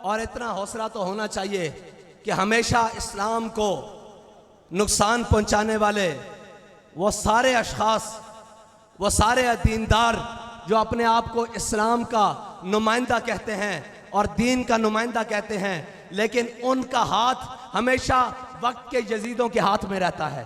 اور اتنا حوصلہ تو ہونا چاہیے کہ ہمیشہ اسلام کو نقصان پہنچانے والے وہ سارے اشخاص، وہ سارے دیندار جو اپنے آپ کو اسلام کا نمائندہ کہتے ہیں اور دین کا نمائندہ کہتے ہیں، لیکن ان کا ہاتھ ہمیشہ وقت کے یزیدوں کے ہاتھ میں رہتا ہے،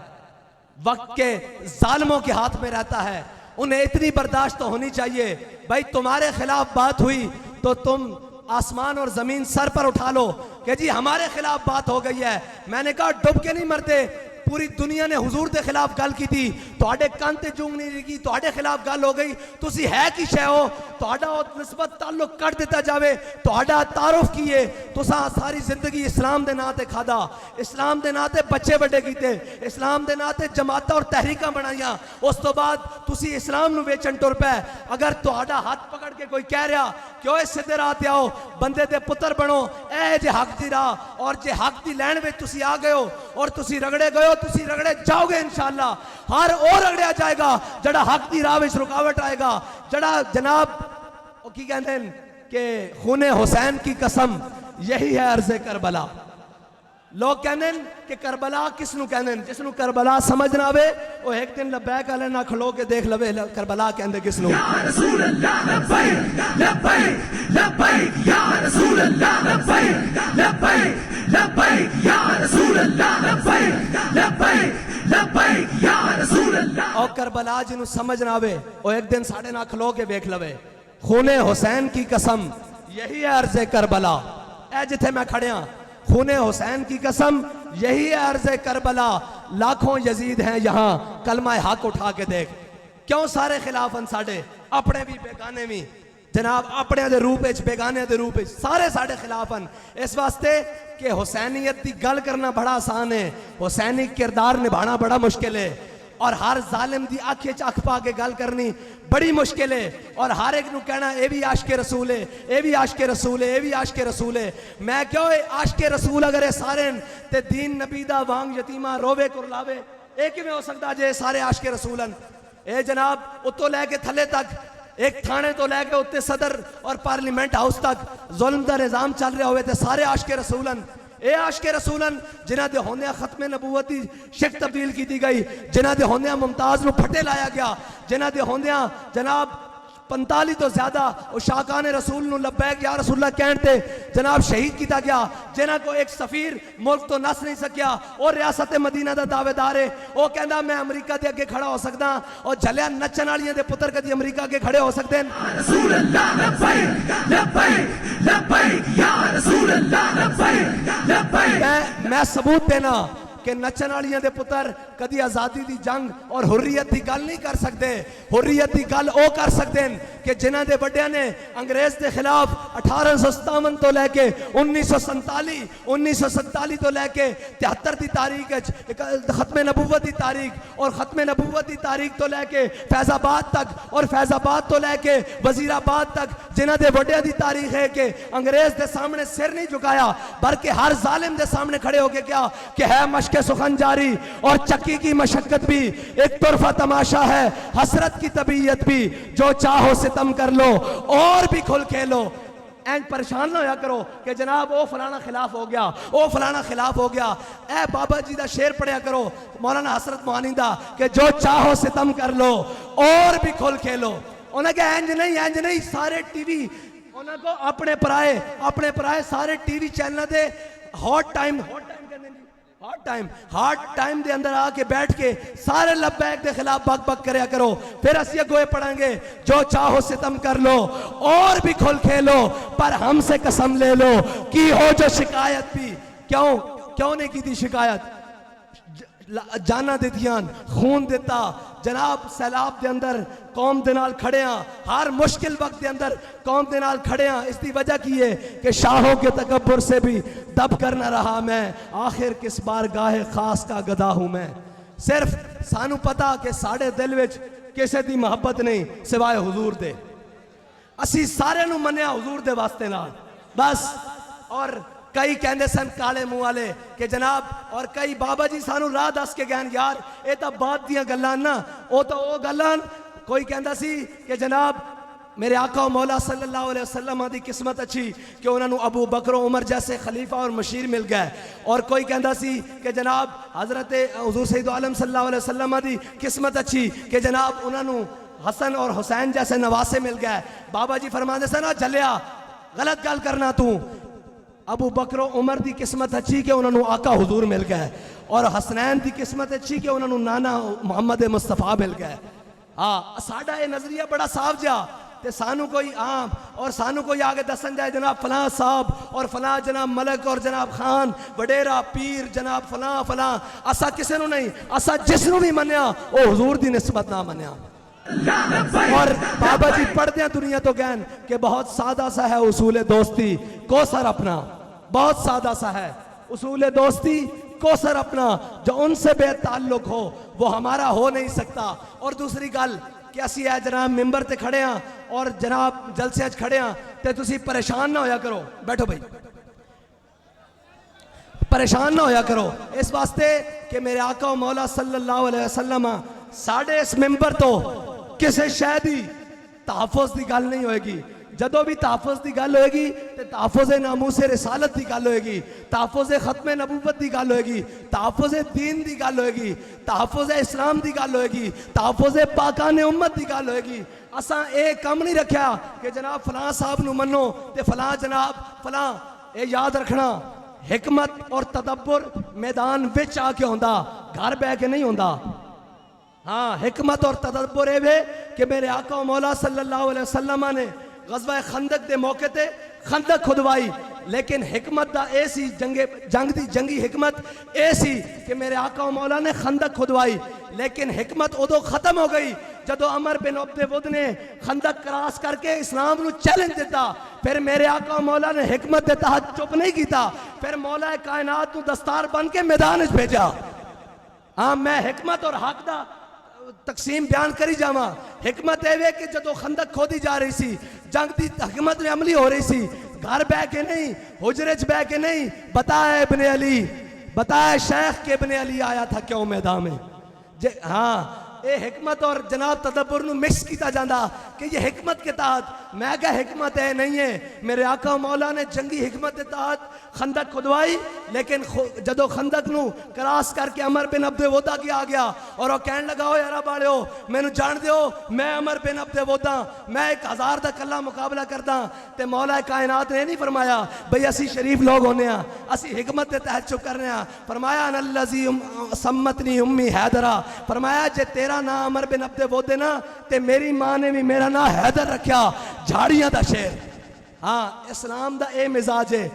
وقت کے ظالموں کے ہاتھ میں رہتا ہے. انہیں اتنی برداشت تو ہونی چاہیے، بھائی تمہارے خلاف بات ہوئی تو تم آسمان اور زمین سر پر اٹھا لو کہ جی ہمارے خلاف بات ہو گئی ہے. میں نے کہا ڈب کے نہیں مرتے، پوری دنیا نے حضور دے خلاف گل کی تھی، تواڈے کان تے جونگ نہیں لگی، تواڈے خلاف گل ہو گئی، تسی ہے کی شے ہو، تواڈا نسبت تعلق کٹ دیتا جاوے، تواڈا تعارف کیے، تساں ساری زندگی اسلام دے نام تے کھادا، اسلام دے نام تے بچے بڑے کیتے، اسلام دے نام تے جماعتاں اور تحریکاں بنائیاں، اس تو بعد تسی اسلام نو ویچن ٹر پے. اگر تواڈا ہاتھ پکڑ کے کوئی کہہ رہا کہ اوے سیدھے راہ تے آؤ، بندے دے پتر بنو، اے جے حق دی راہ، اور جے حق دی لین وچ تسی آ گئے ہو اور تسی رگڑے گئے ہو، تسی رگڑے جاؤ گے انشاءاللہ. ہر اور رگڑیا جائے گا جڑا حق دی راہ وچ رکاوٹ آئے گا، جڑا جناب او کی کہندے ہیں کہ خون حسین کی قسم یہی ہے عرض کربلا. لوگ کہندے ہیں کہ کربلا کس نو کہندے ہیں؟ جس نو کربلا سمجھ نہ آوے وہ ایک دن لبیک علیہ نہ کھلو کے دیکھ لوے کربلا کہندے کس نو. یا رسول اللہ لبیک لبیک لبیک یا رسول اللہ لبیک لبیک لبیک یا رسول اللہ لبیک لبیک لبیک یا رسول اللہ. اور کربلا جنو سمجھ نہ آوے وہ ایک دن ساڑھے نہ کھلو کے دیکھ لوے. خون حسین کی قسم یہی ہے عرض کربلا. اے جتھے میں کھڑیاں، خون حسین کی قسم یہی ہے عرض کربلا. لاکھوں یزید ہیں یہاں، کلمہ حق اٹھا کے دیکھ. کیوں سارے خلاف ہیں ساڑھے، اپنے بھی بیگانے بھی، جناب اپنے دے روپ اچ بیگانے دے روپ اچ سارے ساڑھے خلاف ہیں. اس واسطے کہ حسینیت دی گل کرنا بڑا آسان ہے، حسینی کردار نبھانا بڑا مشکل ہے، اور ہر ظالم دی آنکھیں چاک پا کے گل کرنی بڑی مشکل ہے، اور ہر ایک نو کہنا اے بھی عاشق رسول ہے، اے بھی عاشق رسول ہے، اے بھی عاشق رسول ہے. میں کہو عاشق رسول اگر اے سارے تے دین نبی دا وانگ یتیمہ روے کرلاوے، اے کیویں ہو سکتا جے سارے عاشق رسول ہیں؟ اے جناب اتو لے کے تھلے تک، ایک تھانے تو لے کے اتے صدر اور پارلیمنٹ ہاؤس تک ظلم دا نظام چل رہے ہوئے تے سارے عاشق رسول ہیں. اے عاشق رسولن جنہ دے ہوندیاں ختم نبوتی شک تبدیل کی دی گئی، جنہ دے ہوندیاں ممتاز نو پھٹے لایا گیا، جنہ دے ہوندیاں جناب 45 تو زیادہ اشاقان رسول نو لبیک یا رسول اللہ کہنتے جناب شہید کیتا گیا، جنہ کو ایک سفیر ملک تو نس نہیں سکیا اور ریاست مدینہ دا دعوے دار ہے. وہ کہندا میں امریکہ دے اگے کھڑا ہو سکدا، اور جھلیا نچن والیاں دے پتر کدی امریکہ کے کھڑے ہو سکتے ہیں؟ رسول اللہ لبیک لبیک لبیک یا رسول اللہ لبیک لبیک. میں ثبوت دینا کہ نچن والیاں دے پتر کدی آزادی دی جنگ اور حریت دی گل نہیں کر سکتے. حریت دی گل او کر سکتے ہیں کہ جنہ دے بڑیاں نے انگریز دے خلاف 1857 تو لے کے 1947 تو لے کے 73 دی تاریخ ختم نبوت دی تاریخ، اور ختم نبوت دی تاریخ تو لے کے فیض آباد تک، اور فیض آباد تو لے کے وزیر آباد تک جنہ دے بڑیاں دی تاریخ ہے کہ انگریز دے سامنے سر نہیں جھکایا، بلکہ ہر ظالم دے سامنے کھڑے ہو کے کیا کہ ہے مشق سخن جاری اور چکی کی مشقت بھی ایک طرفہ تماشا ہے، حسرت کی طبیعت بھی جو چاہو ستم کر لو اور بھی کھل کھیلو. این پریشان نہ ہویا کرو کہ جناب او فلانا خلاف ہو گیا، او فلانا خلاف ہو گیا. اے بابا جی دا شعر پڑھیا کرو مولانا حسرت موہانی دا کہ جو چاہو ستم کر لو اور بھی کھل کھیلو. انہیں کہا اینج نہیں سارے ٹی وی انہیں کو اپنے پرائے سارے ٹی وی چینل دے ہاٹ ٹائم دے اندر آ کے بیٹھ کے سارے لبیک دے خلاف بک بک کریا کرو. پھر اسی گوئے پڑھیں گے جو چاہو ستم کر لو اور بھی کھل کھیلو، پر ہم سے قسم لے لو کی ہو جو شکایت بھی. کیوں نہیں کی تھی شکایت؟ جانا دیتیاں، خون دیتا جناب، سیلاب دے اندر قوم دے نال کھڑے ہاں، ہر مشکل وقت دے اندر قوم دے نال کھڑے ہاں. اس دی وجہ کی ہے کہ شاہوں کے تکبر سے بھی دب کر نہ رہا میں، آخر کس بار گاہ خاص کا گدا ہوں میں. صرف سانو پتا کہ ساڑھے دل وچ کسے دی محبت نہیں سوائے حضور دے. اسی سارے نو منیا حضور دے واسطے نال بس. اور کئی کہندے سن کالے منہ والے کہ جناب، اور کئی بابا جی سانو راہ دس کے گہن یار اے تا بات دیاں گلان نا، او تا او گلان. کوئی کہندا سی کہ جناب میرے آقا و مولا صلی اللہ علیہ وسلم دی قسمت اچھی کہ انہوں نے ابو بکر و عمر جیسے خلیفہ اور مشیر مل گئے. اور کوئی کہندا سی کہ جناب حضرت حضور سید عالم صلی اللہ علیہ وسلم دی قسمت اچھی کہ جناب انہوں نے حسن اور حسین جیسے نواسے مل گئے. بابا جی فرماندے سے نا جلیا غلط گل کرنا تو. ابو بکر و عمر دی قسمت اچھی کہ انہوں نے آقا حضور مل گئے, اور حسنین دی قسمت اچھی کہ انہوں نے نانا محمد مصطفیٰ مل گئے. ہاں ساڈا یہ نظریہ بڑا صاف جا تے سانو کوئی عام اور سانو کوئی آگے دسن جائے جناب فلاں صاحب اور فلاں جناب ملک اور جناب خان وڈیرا پیر جناب فلاں فلاں, اسا کسے نو نہیں, اسا جس نو بھی منیا او حضور دی نسبت نہ منیا. اور بابا جی پڑھ دیں دنیا تو گین کہ بہت سادہ سا ہے اصول دوستی کوثر اپنا, بہت سادہ سا ہے اصول دوستی کوثر اپنا, جو ان سے بے تعلق ہو وہ ہمارا ہو نہیں سکتا. اور دوسری گل کہ اسی ہے جناب ممبر تے کھڑے ہیں اور جناب جلسے اچ کھڑے ہیں تے تسی پریشان نہ ہویا کرو, بیٹھو بھائی پریشان نہ ہویا کرو اس واسطے کہ میرے آقا و مولا صلی اللہ علیہ وسلم ساڑھے اس ممبر تو کسے شے دی تحفظ دی گل نہیں ہوئے گی. جدو بھی تحفظ دی گل ہوئے گی تے تحفظ ناموس رسالت دی گل ہوئے گی, تحفظ ختم نبوت دی گل ہوئے گی, تحفظ دین دی گل ہوئے گی, تحفظ اسلام دی گل ہوئے گی, تحفظ پاکان امت دی گل ہوئے گی. اساں ایک کم نہیں رکھیا کہ جناب فلاں صاحب نو منو تے فلاں جناب فلاں. اے یاد رکھنا حکمت اور تدبر میدان وچ آ کے ہوندا, گھر بہ کے نہیں ہوندا. ہاں حکمت اور تدبر اے وے کہ میرے آقا و مولا صلی اللہ علیہ وسلم نے غزوہ خندق دے موقع تے خندق کھدوائی, لیکن حکمت دا اے سی جنگی حکمت اے سی کہ میرے آقا و مولا نے خندق کھدوائی, لیکن حکمت ادو ختم ہو گئی جدو عمر بن عبد ود نے خندق کراس کر کے اسلام نو چیلنج دیتا. پھر میرے آقا و مولا نے حکمت دے تحت چپ نہیں کیتا, پھر مولا کائنات نو دستار بن کے میدان وچ بھیجا. ہاں میں حکمت اور حق دا تقسیم بیان کری جاواں. حکمت اے وے کہ جدو خندق کھودی جا رہی سی, جنگ دی حکمت میں عملی ہو رہی سی, گھر بہ کے نہیں, حجرے چ بہ کے نہیں, بتائے ابن علی, بتائے شیخ کے ابن علی آیا تھا کیوں میدان میں. ہاں اے حکمت اور جناب تدبر نو مکس کیتا جاندا کہ یہ حکمت کے تحت میں کہا حکمت ہے نہیں ہے. میرے آقا مولا نے جنگی حکمت کے تحت خندق کھدوائی, لیکن جدو خندق نو کراس کر کے عمر بن عبد ودا کی آ گیا اور وہ کہنے لگا ہو یارا باڑیو مینو جان دیو میں عمر بن عبد ودا میں 1000 دا کلا مقابلہ کردا. تے مولا کائنات نے نہیں فرمایا بھئی اسی شریف لوگ ہونے ہیں, اسی حکمت کے تحت چپ کرنے ہیں. فرمایا ان الذی سمتنی امی حیدرہ, فرمایا جے تیرا نام عمر بن عبد ود نا تے میری ماں نے بھی میرا نام حیدر رکھیا, جھاڑیاں دا شیر. ہاں اسلام دا اے مزاج ہے.